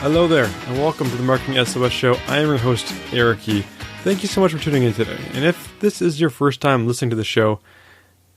Hello there, and welcome to the Marketing SOS Show. I am your host, Eric E. Thank you so much for tuning in today. And if this is your first time listening to the show,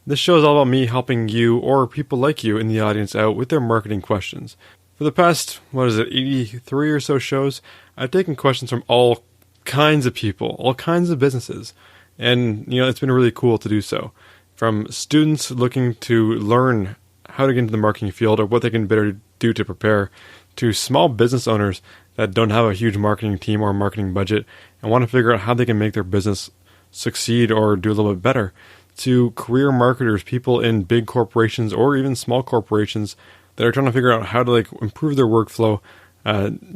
this show is all about me helping you or people like you in the audience out with their marketing questions. For the past, 83 or so shows, I've taken questions from all kinds of people, all kinds of businesses. And, it's been really cool to do so. From students looking to learn how to get into the marketing field or what they can better do to prepare, to small business owners that don't have a huge marketing team or marketing budget and want to figure out how they can make their business succeed or do a little bit better, to career marketers, people in big corporations or even small corporations that are trying to figure out how to improve their workflow,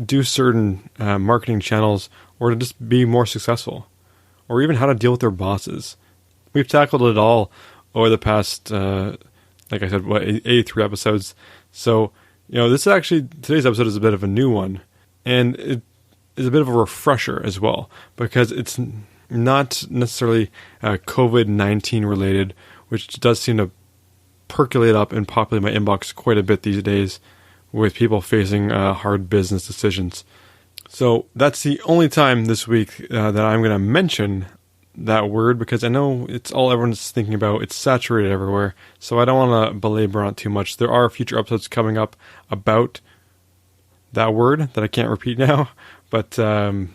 do certain marketing channels, or to just be more successful, or even how to deal with their bosses. We've tackled it all over the past, 83 episodes. So, today's episode is a bit of a new one, and it is a bit of a refresher as well, because it's not necessarily COVID-19 related, which does seem to percolate up and populate my inbox quite a bit these days with people facing hard business decisions. So that's the only time this week that I'm going to mention that word, because I know it's all everyone's thinking about. It's saturated everywhere, so I don't want to belabor on it too much. There are future episodes coming up about that word that I can't repeat now, but for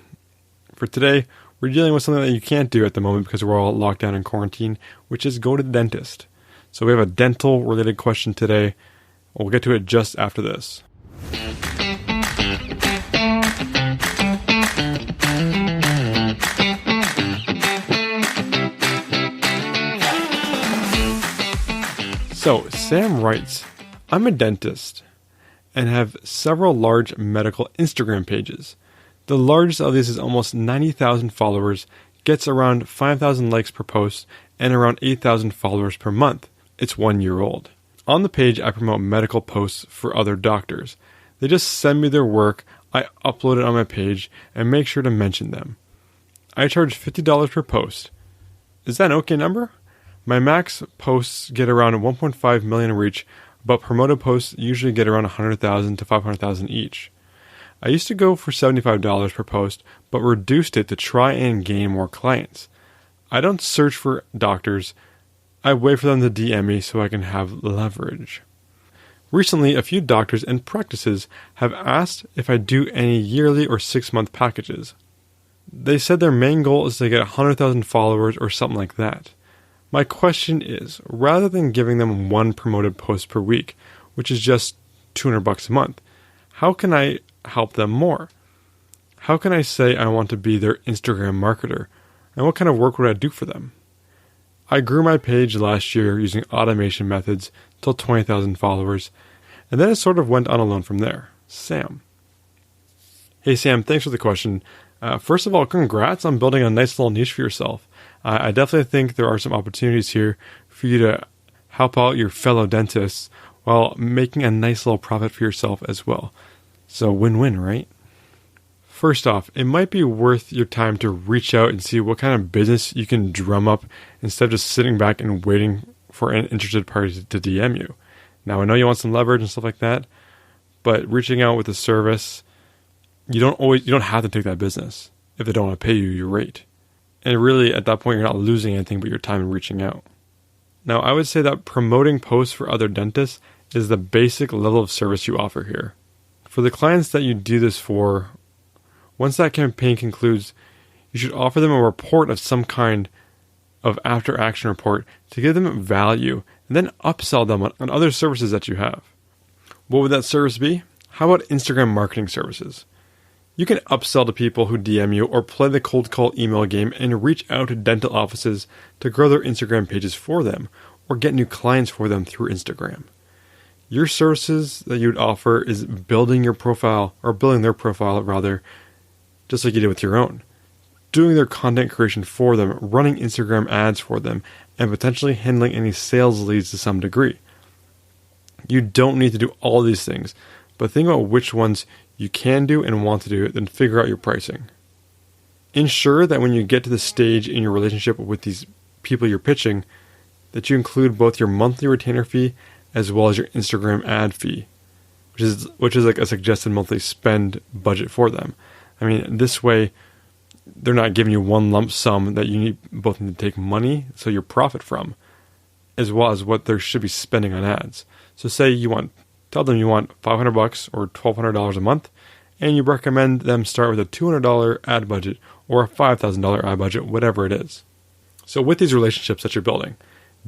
today, we're dealing with something that you can't do at the moment because we're all locked down in quarantine, which is go to the dentist. So we have a dental related question today. We'll get to it just after this. So, Sam writes, I'm a dentist and have several large medical Instagram pages. The largest of these is almost 90,000 followers, gets around 5,000 likes per post, and around 8,000 followers per month. It's 1 year old. On the page, I promote medical posts for other doctors. They just send me their work, I upload it on my page, and make sure to mention them. I charge $50 per post. Is that an okay number? My max posts get around 1.5 million reach, but promoted posts usually get around 100,000 to 500,000 each. I used to go for $75 per post, but reduced it to try and gain more clients. I don't search for doctors. I wait for them to DM me so I can have leverage. Recently, a few doctors and practices have asked if I do any yearly or 6-month packages. They said their main goal is to get 100,000 followers or something like that. My question is, rather than giving them one promoted post per week, which is just $200 a month, how can I help them more? How can I say I want to be their Instagram marketer? And what kind of work would I do for them? I grew my page last year using automation methods till 20,000 followers, and then it sort of went on alone from there. Sam. Hey Sam, thanks for the question. First of all, congrats on building a nice little niche for yourself. I definitely think there are some opportunities here for you to help out your fellow dentists while making a nice little profit for yourself as well. So win-win, right? First off, it might be worth your time to reach out and see what kind of business you can drum up instead of just sitting back and waiting for an interested party to DM you. Now, I know you want some leverage and stuff like that, but reaching out with a service, you don't have to take that business if they don't want to pay you your rate. And really, at that point, you're not losing anything but your time in reaching out. Now, I would say that promoting posts for other dentists is the basic level of service you offer here. For the clients that you do this for, once that campaign concludes, you should offer them a report of some kind of after-action report to give them value and then upsell them on other services that you have. What would that service be? How about Instagram marketing services? You can upsell to people who DM you or play the cold call email game and reach out to dental offices to grow their Instagram pages for them or get new clients for them through Instagram. Your services that you would offer is building their profile, just like you did with your own. Doing their content creation for them, running Instagram ads for them, and potentially handling any sales leads to some degree. You don't need to do all these things, but think about which ones you can do and want to do, then figure out your pricing. Ensure that when you get to the stage in your relationship with these people you're pitching, that you include both your monthly retainer fee as well as your Instagram ad fee. which is like a suggested monthly spend budget for them. I mean, this way, they're not giving you one lump sum that you both need to take money, so your profit from, as well as what they should be spending on ads. So tell them you want $500 or $1,200 a month, and you recommend them start with a $200 ad budget or a $5,000 ad budget, whatever it is. So with these relationships that you're building,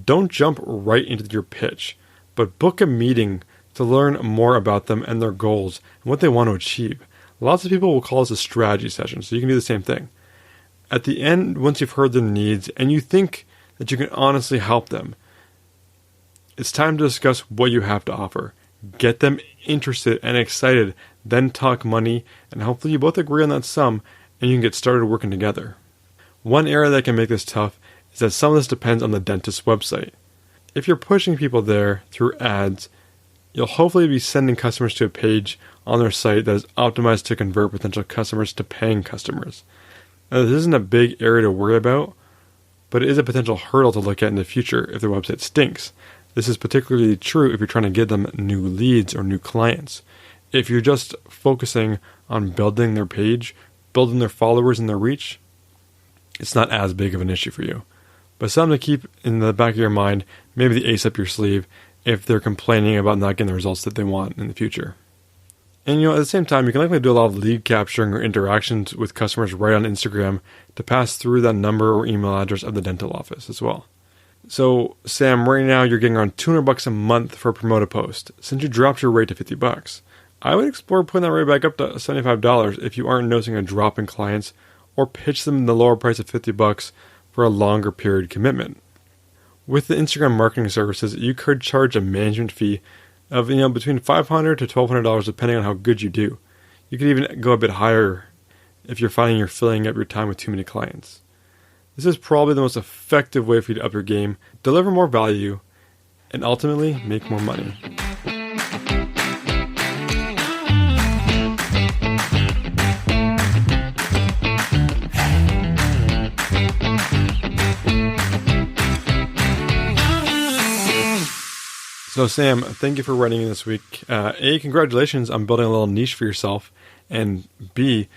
don't jump right into your pitch, but book a meeting to learn more about them and their goals and what they want to achieve. Lots of people will call this a strategy session, so you can do the same thing. At the end, once you've heard their needs and you think that you can honestly help them, it's time to discuss what you have to offer. Get them interested and excited, then talk money, and hopefully you both agree on that sum and you can get started working together. One area that can make this tough is that some of this depends on the dentist's website. If you're pushing people there through ads, you'll hopefully be sending customers to a page on their site that is optimized to convert potential customers to paying customers. Now, this isn't a big area to worry about, but it is a potential hurdle to look at in the future if their website stinks. This is particularly true if you're trying to get them new leads or new clients. If you're just focusing on building their page, building their followers and their reach, it's not as big of an issue for you. But something to keep in the back of your mind, maybe the ace up your sleeve, if they're complaining about not getting the results that they want in the future. And at the same time, you can likely do a lot of lead capturing or interactions with customers right on Instagram to pass through that number or email address of the dental office as well. So, Sam, right now you're getting around $200 a month for a promoted post. Since you dropped your rate to $50, I would explore putting that rate back up to $75 if you aren't noticing a drop in clients, or pitch them the lower price of $50 for a longer period commitment. With the Instagram marketing services, you could charge a management fee of between $500 to $1,200 depending on how good you do. You could even go a bit higher if you're finding you're filling up your time with too many clients. This is probably the most effective way for you to up your game, deliver more value, and ultimately make more money. So Sam, thank you for writing in this week. A, congratulations on building a little niche for yourself, and B,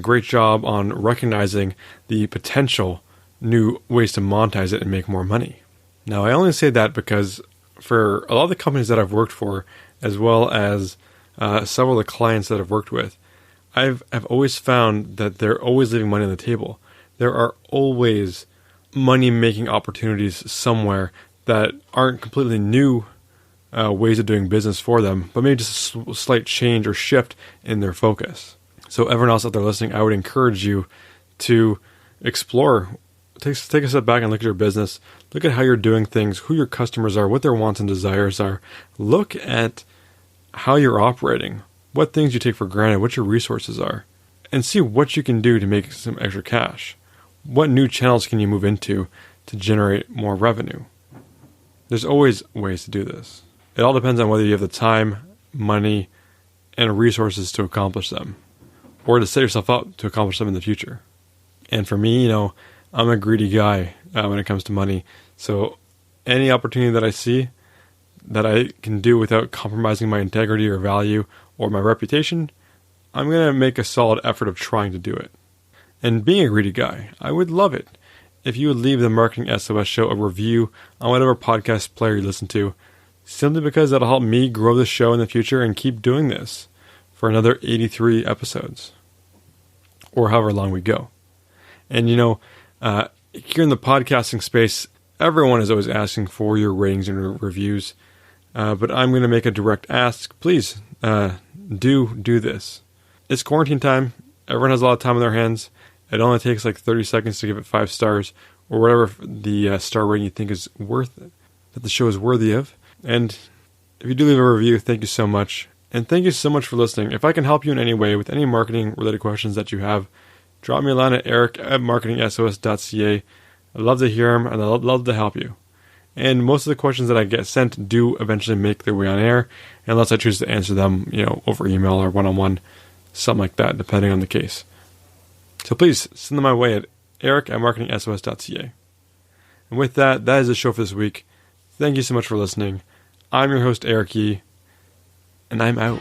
great job on recognizing the potential new ways to monetize it and make more money. Now, I only say that because for a lot of the companies that I've worked for, as well as several of the clients that I've worked with, I've always found that they're always leaving money on the table. There are always money-making opportunities somewhere that aren't completely new ways of doing business for them, but maybe just a slight change or shift in their focus. So everyone else out there listening, I would encourage you to explore. Take a step back and look at your business. Look at how you're doing things, who your customers are, what their wants and desires are. Look at how you're operating, what things you take for granted, what your resources are, and see what you can do to make some extra cash. What new channels can you move into to generate more revenue? There's always ways to do this. It all depends on whether you have the time, money, and resources to accomplish them, or to set yourself up to accomplish them in the future. And for me, I'm a greedy guy when it comes to money. So any opportunity that I see that I can do without compromising my integrity or value or my reputation, I'm going to make a solid effort of trying to do it. And being a greedy guy, I would love it if you would leave the Marketing SOS Show a review on whatever podcast player you listen to, simply because that'll help me grow the show in the future and keep doing this for another 83 episodes, or however long we go. And here in the podcasting space, everyone is always asking for your ratings and reviews, but I'm going to make a direct ask. Please do this. It's quarantine time. Everyone has a lot of time on their hands. It only takes like 30 seconds to give it 5 stars, or whatever the star rating you think is worth it, that the show is worthy of. And if you do leave a review, thank you so much. And thank you so much for listening. If I can help you in any way with any marketing-related questions that you have, drop me a line at eric@marketingsos.ca. I'd love to hear them, and I'd love to help you. And most of the questions that I get sent do eventually make their way on air, unless I choose to answer them, over email or one-on-one, something like that, depending on the case. So please send them my way at eric@marketingsos.ca. And with that, that is the show for this week. Thank you so much for listening. I'm your host, Eric Yee, and I'm out.